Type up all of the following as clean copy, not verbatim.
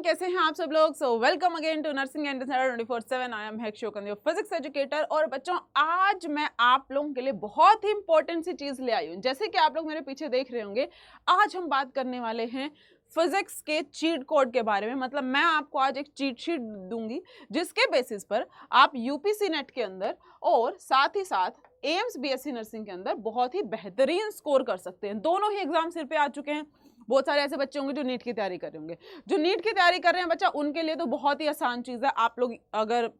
कैसे हैं आप सब लोग। So welcome again to nursing and 24/7। I am हेक शोकन, योर फिजिक्स एजुकेटर। और बच्चों, आज मैं आप लोगों के लिए बहुत ही इंपॉर्टेंट सी चीज ले आई हूँ। जैसे कि आप लोग मेरे पीछे देख रहे होंगे, आज हम बात करने वाले हैं फिजिक्स के चीट कोड के बारे में। मतलब मैं आपको आज एक चीट शीट दूंगी जिसके बेसिस पर आप यूपीसी नेट के अंदर और साथ ही साथ एम्स बीएससी नर्सिंग के अंदर बहुत ही बेहतरीन स्कोर कर सकते हैं। दोनों ही एग्जाम सिर पे आ चुके हैं। बहुत सारे ऐसे बच्चे होंगे जो नीट की तैयारी कर रहे होंगे। जो नीट की तैयारी कर रहे हैं बच्चा, उनके लिए तो बहुत ही आसान चीज़ है। आप लोग अगर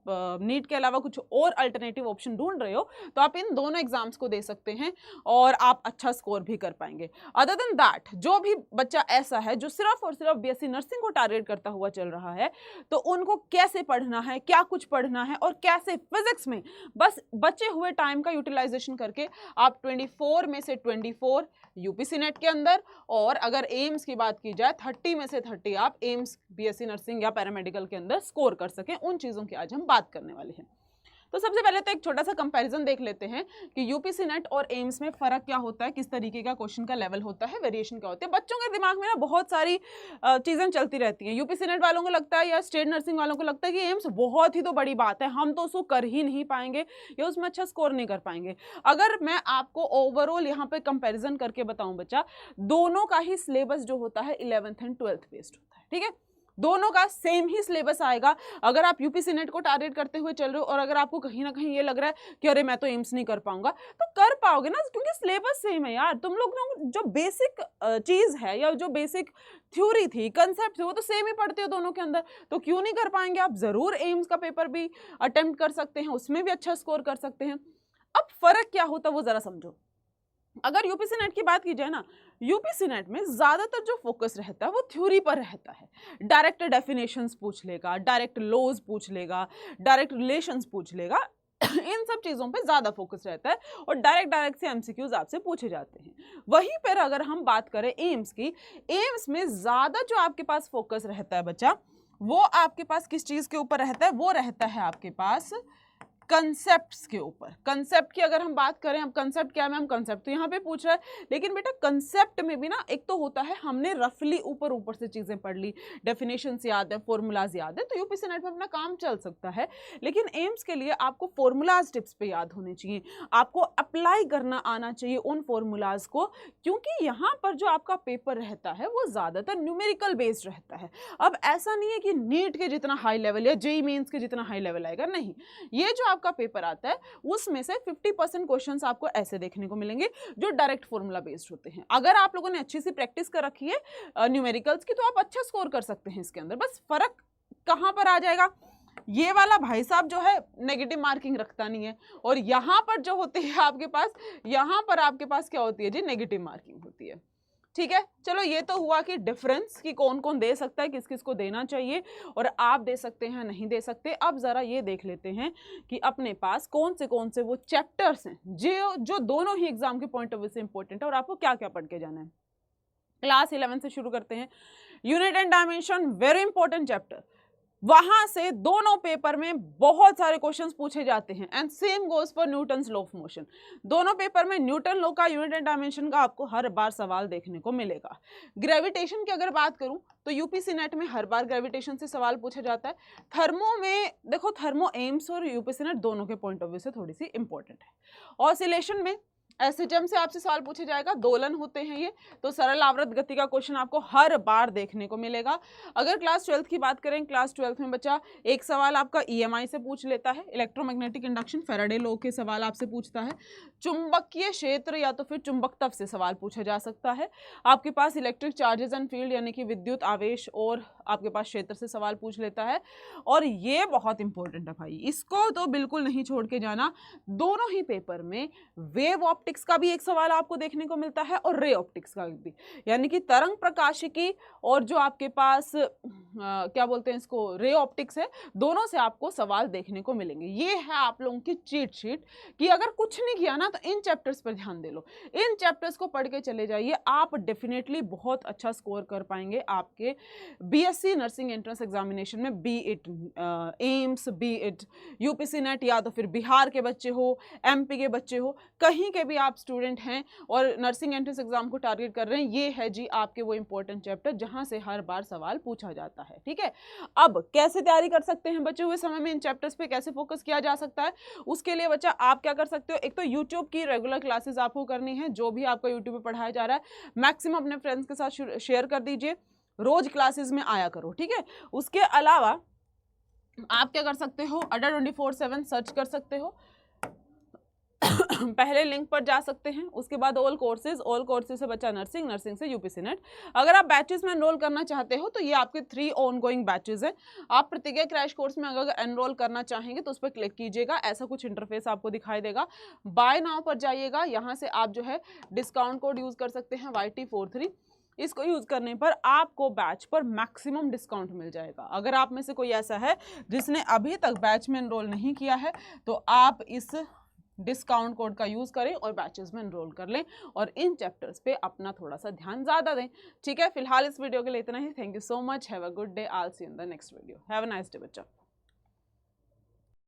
नीट के अलावा कुछ और अल्टरनेटिव ऑप्शन ढूंढ रहे हो तो आप इन दोनों एग्जाम्स को दे सकते हैं और आप अच्छा स्कोर भी कर पाएंगे। अदर देन दैट, जो भी बच्चा ऐसा है जो सिर्फ और सिर्फ बीएससी नर्सिंग को टारगेट करता हुआ चल रहा है, तो उनको कैसे पढ़ना है, क्या कुछ पढ़ना है और कैसे फिजिक्स में बस बचे हुए टाइम का यूटिलाइजेशन करके आप 24 में से 24 यूपीसी नेट के अंदर, और अगर एम्स की बात की जाए 30 में से 30 आप एम्स बीएससी नर्सिंग या पैरामेडिकल के अंदर स्कोर कर सकें। उन चीज़ों की आज हम बात करने वाले हैं। तो सबसे पहले तो एक छोटा सा कंपैरिजन देख लेते हैं कि यूपीसी नेट और एम्स में फ़र्क क्या होता है, किस तरीके का क्वेश्चन का लेवल होता है, वेरिएशन क्या होती है। बच्चों के दिमाग में ना बहुत सारी चीज़ें चलती रहती हैं। यूपीसी नेट वालों को लगता है या स्टेट नर्सिंग वालों को लगता है कि एम्स बहुत ही तो बड़ी बात है, हम तो उसको कर ही नहीं पाएंगे या उसमें अच्छा स्कोर नहीं कर पाएंगे। अगर मैं आपको ओवरऑल यहाँ पे कंपेरिजन करके बताऊँ बच्चा, दोनों का ही सिलेबस जो होता है 11th एंड 12th बेस्ड होता है। ठीक है, दोनों का सेम ही सिलेबस आएगा। अगर आप यूपीसी नेट को टारगेट करते हुए चल रहे हो और अगर आपको कहीं ना कहीं ये लग रहा है कि अरे मैं तो एम्स नहीं कर पाऊंगा, तो कर पाओगे ना, क्योंकि सिलेबस सेम है यार। तुम लोग जो बेसिक चीज है या जो बेसिक थ्योरी थी, कंसेप्ट थे, वो तो सेम ही पढ़ते हो दोनों के अंदर। तो क्यों नहीं कर पाएंगे आप? जरूर एम्स का पेपर भी अटेम्प्ट कर सकते हैं, उसमें भी अच्छा स्कोर कर सकते हैं। अब फर्क क्या होता है वो जरा समझो। अगर यूपीसी नेट की बात की जाए ना, यूपीसी नेट में ज्यादातर जो फोकस रहता है वो थ्योरी पर रहता है। डायरेक्ट डेफिनेशंस पूछ लेगा, डायरेक्ट लॉज पूछ लेगा, डायरेक्ट रिलेशंस पूछ लेगा। इन सब चीजों पे ज्यादा फोकस रहता है और डायरेक्ट से एमसीक्यूज आपसे पूछे जाते हैं। वहीं पर अगर हम बात करें एम्स की, एम्स में ज्यादा जो आपके पास फोकस रहता है बच्चा, वो आपके पास किस चीज के ऊपर रहता है? वो रहता है आपके पास कंसेप्ट्स के ऊपर। कंसेप्ट की अगर हम बात करें, अब कंसेप्ट क्या मैम? कंसेप्ट तो यहाँ पे पूछ रहा है, लेकिन बेटा कंसेप्ट में भी ना एक तो होता है हमने रफली ऊपर ऊपर से चीजें पढ़ ली, डेफिनेशंस याद है, फॉर्मूलाज याद है, तो यूपीसी नेट में अपना काम चल सकता है। लेकिन एम्स के लिए आपको फॉर्मूलाज टिप्स पे याद होने चाहिए, आपको अप्लाई करना आना चाहिए उन फॉर्मूलाज को, क्योंकि यहाँ पर जो आपका पेपर रहता है वो ज्यादातर न्यूमेरिकल बेस्ड रहता है। अब ऐसा नहीं है कि नीट के जितना हाई लेवल या जेईई मेंस के जितना हाई लेवल आएगा, नहीं। ये जो आपका पेपर आता है उसमें से 50% क्वेश्चंस आपको ऐसे देखने को मिलेंगे जो डायरेक्ट फॉर्मूला बेस्ड होते हैं। अगर आप लोगों ने अच्छी सी प्रैक्टिस कर रखी है न्यूमेरिकल्स की, तो आप अच्छा स्कोर कर सकते हैं इसके अंदर। बस फर्क कहां पर आ जाएगा? ये वाला भाई साहब जो है नेगेटिव मार्किंग रखता नहीं है, और यहां पर जो होती है आपके पास, यहां पर आपके पास क्या होती है जी? नेगेटिव मार्किंग होती है। ठीक है, चलो ये तो हुआ कि डिफरेंस कि कौन कौन दे सकता है, किस किस को देना चाहिए और आप दे सकते हैं नहीं दे सकते। अब जरा ये देख लेते हैं कि अपने पास कौन से वो चैप्टर्स हैं जो दोनों ही एग्जाम के पॉइंट ऑफ व्यू से इंपॉर्टेंट है और आपको क्या क्या पढ़ के जाना है। क्लास 11 से शुरू करते हैं। Unit and dimension, very important chapter. वहां से दोनों पेपर में बहुत सारे क्वेश्चंस पूछे जाते हैं and same goes for Newton's law of motion. दोनों पेपर में न्यूटन लॉ का, यूनिट एंड डायमेंशन का आपको हर बार सवाल देखने को मिलेगा। ग्रेविटेशन की अगर बात करूं तो यूपीसी नेट में हर बार ग्रेविटेशन से सवाल पूछा जाता है। थर्मो में देखो, थर्मो एम्स और यूपीसी नेट दोनों के पॉइंट ऑफ व्यू से थोड़ी सी इंपॉर्टेंट है। ऑसिलेशन में एसएचएम से आपसे सवाल पूछे जाएगा, दोलन होते हैं ये, तो सरल आवर्त गति का क्वेश्चन आपको हर बार देखने को मिलेगा। अगर क्लास 12 की बात करें, क्लास 12 में बच्चा एक सवाल आपका ईएमआई से पूछ लेता है, इलेक्ट्रोमैग्नेटिक इंडक्शन, फैराडे लॉ के सवाल आपसे पूछता है। चुंबकीय क्षेत्र या तो फिर चुंबकत्व से सवाल पूछा जा सकता है। आपके पास इलेक्ट्रिक चार्जेस एंड फील्ड यानी कि विद्युत आवेश और आपके पास क्षेत्र से सवाल पूछ लेता है। और ये बहुत इंपॉर्टेंट है भाई, इसको तो बिल्कुल नहीं छोड़ के जाना। दोनों ही पेपर में वेव ऑप्टिक्स का भी एक सवाल आपको देखने को मिलता है और रे ऑप्टिक्स का भी, यानी कि तरंग प्रकाशिकी और जो आपके पास क्या बोलते हैं इसको, रे ऑप्टिक्स है, दोनों से आपको सवाल देखने को मिलेंगे। ये है आप लोगों की चीट शीट कि अगर कुछ नहीं किया ना तो इन चैप्टर्स पर ध्यान दे लो, इन चैप्टर्स को पढ़ के चले जाइए, आप डेफिनेटली बहुत अच्छा स्कोर कर पाएंगे आपके बीएससी नर्सिंग एंट्रेंस एग्जामिनेशन में, B it aims, B it UPC net, या तो फिर बिहार के बच्चे हो, एमपी के बच्चे हो, कहीं के भी आप स्टूडेंट हैं और नर्सिंग एंट्रेंस एग्जाम को टारगेट कर रहे हैं। ये है जी आपके वो इंपॉर्टेंट चैप्टर जहां से हर बार सवाल पूछा जाता है। ठीक है, अब कैसे तैयारी कर सकते हैं बचे हुए समय में, इन चैप्टर्स पे कैसे फोकस किया जा सकता है, उसके लिए बच्चा आप क्या कर सकते हो, एक तो यूट्यूब की रेगुलर क्लासेस आपको करनी है, जो भी आपको यूट्यूब पे पढ़ाया जा रहा है मैक्सिमम अपने फ्रेंड्स के साथ शेयर कर दीजिए, रोज क्लासेस में आया करो। ठीक है, उसके अलावा आप क्या कर सकते हो, अड्डा 24/7 सर्च कर सकते हो पहले लिंक पर जा सकते हैं, उसके बाद ऑल कोर्सेज से बच्चा नर्सिंग, नर्सिंग से यूपीसी नेट। अगर आप बैचेस में एनरोल करना चाहते हो तो ये आपके 3 ऑन गोइंग बैचेस हैं। आप प्रतिज्ञा क्रैश कोर्स में अगर एनरोल करना चाहेंगे तो उस पर क्लिक कीजिएगा, ऐसा कुछ इंटरफेस आपको दिखाई देगा। बाय नाउ पर जाइएगा, यहाँ से आप जो है डिस्काउंट कोड यूज कर सकते हैं YT43। इसको यूज करने पर आपको बैच पर मैक्सिमम डिस्काउंट मिल जाएगा। अगर आप में से कोई ऐसा है जिसने अभी तक बैच में एनरोल नहीं किया है तो आप इस डिस्काउंट कोड का यूज करें और बैचेस में एनरोल कर लें और इन चैप्टर्स पे अपना थोड़ा सा ध्यान ज्यादा दें। ठीक है, फिलहाल इस वीडियो के लिए इतना ही। Thank you so much, have a good day, I will see you in the next video. Have a nice day बच्चा।